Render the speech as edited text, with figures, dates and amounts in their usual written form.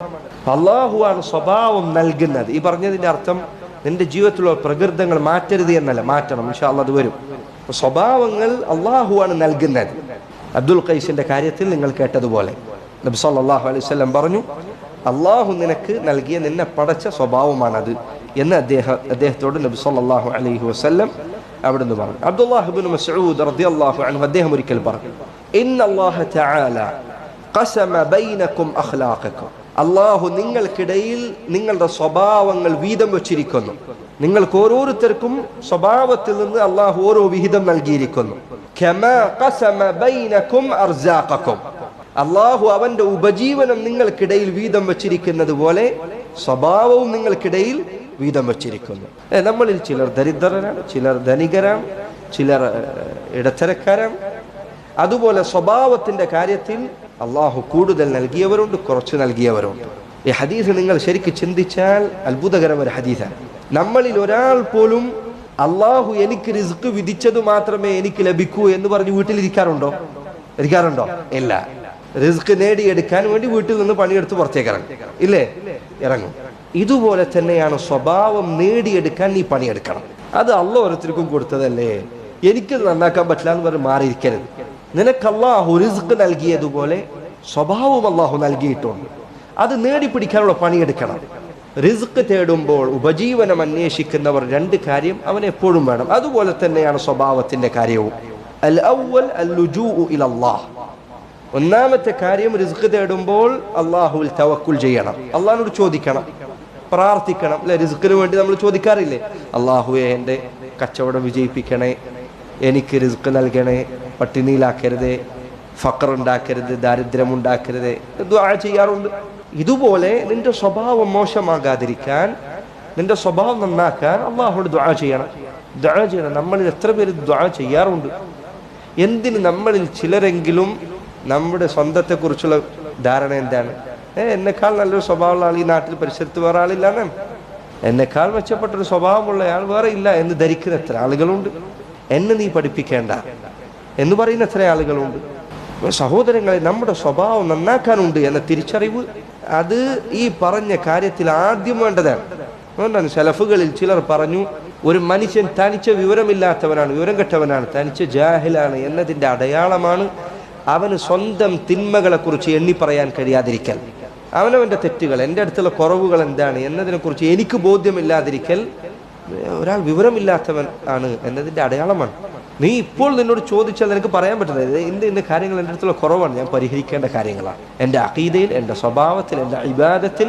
അള്ളാഹുവാണ് സ്വഭാവം നൽകുന്നത്. ഈ പറഞ്ഞതിന്റെ അർത്ഥം നിന്റെ ജീവിതത്തിലുള്ള പ്രകൃതങ്ങൾ മാറ്റരുത് എന്നല്ല, മാറ്റണം. ഇൻഷാ അല്ലാഹ് അത് വരും. സ്വഭാവങ്ങൾ അള്ളാഹുവാണ് നൽകുന്നത്. അബ്ദുൽ ഖൈസിന്റെ കാര്യത്തിൽ നിങ്ങൾ കേട്ടതുപോലെ നബി സല്ലല്ലാഹു അലൈഹി വസല്ലം പറഞ്ഞു, അള്ളാഹു നിനക്ക് നൽകിയ നിന്നെ പടച്ച സ്വഭാവമാണത് എന്ന് അദ്ദേഹത്തോട് നബി സല്ലല്ലാഹു അലൈഹി വസല്ലം അവിടുന്ന് പറഞ്ഞു. അബ്ദുല്ലാഹ് ഇബ്നു മസ്ഊദ് റളിയല്ലാഹു അൻഹു അദ്ദേഹം ഒരിക്കൽ പറഞ്ഞു, ഇന്നല്ലാഹ തആല ഖസമ ബൈനകും അഖ്ലാഖകും, അള്ളാഹു നിങ്ങൾക്കിടയിൽ നിങ്ങളുടെ സ്വഭാവങ്ങൾ വീതം വെച്ചിരിക്കുന്നു. നിങ്ങൾക്ക് ഓരോരുത്തർക്കും സ്വഭാവത്തിൽ നിന്ന് അള്ളാഹു ഓരോ വിഹിതം നൽകിയിരിക്കുന്നു. കമാ ഖസമ ബൈനകും അർസാഖകും, അള്ളാഹു അവന്റെ ഉപജീവനം നിങ്ങൾക്കിടയിൽ വീതം വെച്ചിരിക്കുന്നത് പോലെ സ്വഭാവവും നിങ്ങൾക്കിടയിൽ വീതം വെച്ചിരിക്കുന്നു. നമ്മളിൽ ചിലർ ദരിദ്രരാണ്, ചിലർ ധനികരാണ്, ചിലർ ഇടത്തരക്കാരാണ്. അതുപോലെ സ്വഭാവത്തിന്റെ കാര്യത്തിൽ അള്ളാഹു കൂടുതൽ നൽകിയവരുണ്ട്, കുറച്ച് നൽകിയവരുണ്ട്. ഈ ഹദീസ് നിങ്ങൾ ശരിക്കും ചിന്തിച്ചാൽ അത്ഭുതകരമായ ഒരു ഹദീസാണ്. നമ്മളിൽ ഒരാൾ പോലും അള്ളാഹു എനിക്ക് റിസ്ക് വിധിച്ചത് മാത്രമേ എനിക്ക് ലഭിക്കൂ എന്ന് പറഞ്ഞ് വീട്ടിലിരിക്കാറുണ്ടോ? ഇല്ല. റിസ്ക് നേടിയെടുക്കാൻ വേണ്ടി വീട്ടിൽ നിന്ന് പണിയെടുത്ത് പുറത്തേക്ക് ഇറങ്ങും, ഇല്ലേ? ഇറങ്ങും. ഇതുപോലെ തന്നെയാണ് സ്വഭാവം നേടിയെടുക്കാൻ നീ പണിയെടുക്കണം. അത് അള്ളാഹു ഓരോരുത്തർക്കും കൊടുത്തതല്ലേ, എനിക്കത് നന്നാക്കാൻ പറ്റില്ല എന്ന് പറഞ്ഞ് മാറിയിരിക്കരുത്. നിനക്ക് അള്ളാഹു റിസ്ക് നൽകിയതുപോലെ സ്വഭാവം അള്ളാഹു നൽകിയിട്ടുണ്ട്. അത് നേടിപ്പിടിക്കാനുള്ള പണിയെടുക്കണം. റിസ്ക് തേടുമ്പോൾ ഉപജീവനം അന്വേഷിക്കുന്നവർ രണ്ട് കാര്യം അവൻ എപ്പോഴും വേണം. അതുപോലെ തന്നെയാണ് സ്വഭാവത്തിന്റെ കാര്യവും. അൽ അവ്വൽ അൽ ലുജൂഉ ഇലല്ലാഹ്, ഒന്നാമത്തെ കാര്യം റിസ്ക് തേടുമ്പോൾ അള്ളാഹുവിൽ തവക്കുൽ ചെയ്യണം, അള്ളാഹിനോട് ചോദിക്കണം, പ്രാർത്ഥിക്കണം. അല്ലെ, റിസ്കിന് വേണ്ടി നമ്മൾ ചോദിക്കാറില്ലേ? അള്ളാഹുവെ എൻ്റെ കച്ചവടം വിജയിപ്പിക്കണേ, എനിക്ക് റിസ്ക് നൽകണേ, പട്ടിണിയിലാക്കരുതേ, ഫഖർ ഉണ്ടാക്കരുത്, ദാരിദ്ര്യം ഉണ്ടാക്കരുത്, ദുആ ചെയ്യാറുണ്ട്. ഇതുപോലെ നിന്റെ സ്വഭാവം മോശമാകാതിരിക്കാൻ, നിന്റെ സ്വഭാവം നന്നാക്കാൻ അള്ളാഹുവോട് ദുആ ചെയ്യണം. നമ്മളിൽ എത്ര പേര് ദുആ ചെയ്യാറുണ്ട്? എന്തിന് നമ്മളിൽ ചിലരെങ്കിലും നമ്മുടെ സ്വന്തത്തെക്കുറിച്ചുള്ള ധാരണ എന്താണ്? എന്നെക്കാൾ നല്ലൊരു സ്വഭാവമുള്ള ആൾ ഈ നാട്ടിൽ പരിസരത്ത് വേറെ ആളില്ലാന്ന്, എന്നെക്കാൾ മെച്ചപ്പെട്ടൊരു സ്വഭാവമുള്ള ആൾ വേറെ ഇല്ല എന്ന് ധരിക്കുന്ന എത്ര ആളുകളുണ്ട്. എന്നെ നീ പഠിപ്പിക്കേണ്ട എന്ന് പറയുന്ന എത്ര ആളുകളുണ്ട്. സഹോദരങ്ങളെ, നമ്മുടെ സ്വഭാവം നന്നാക്കാനുണ്ട് എന്ന തിരിച്ചറിവ് അത് ഈ പറഞ്ഞ കാര്യത്തിൽ ആദ്യം വേണ്ടതാണ്. അതുകൊണ്ടാണ് സലഫുകളിൽ ചിലർ പറഞ്ഞു, ഒരു മനുഷ്യൻ തനിച്ച വിവരമില്ലാത്തവനാണ്, വിവരം കെട്ടവനാണ്, തനിച്ച ജാഹിലാണ് എന്നതിൻ്റെ അടയാളമാണ് അവന് സ്വന്തം തിന്മകളെ കുറിച്ച് എണ്ണി പറയാൻ കഴിയാതിരിക്കൽ, അവനവൻ്റെ തെറ്റുകൾ, എൻ്റെ അടുത്തുള്ള കുറവുകൾ എന്താണ് എന്നതിനെക്കുറിച്ച് എനിക്ക് ബോധ്യമില്ലാതിരിക്കൽ ഒരാൾ വിവരമില്ലാത്തവൻ ആണ് എന്നതിൻ്റെ അടയാളമാണ്. നീ ഇപ്പോൾ നിന്നോട് ചോദിച്ചാൽ നിനക്ക് പറയാൻ പറ്റുന്നത് ഇന്ന കാര്യങ്ങൾ എൻ്റെ അടുത്തുള്ള കുറവാണ്, ഞാൻ പരിഹരിക്കേണ്ട കാര്യങ്ങളാണ്. എൻ്റെ അഖീദയിൽ, എൻ്റെ സ്വഭാവത്തിൽ, എൻ്റെ ഇബാദത്തിൽ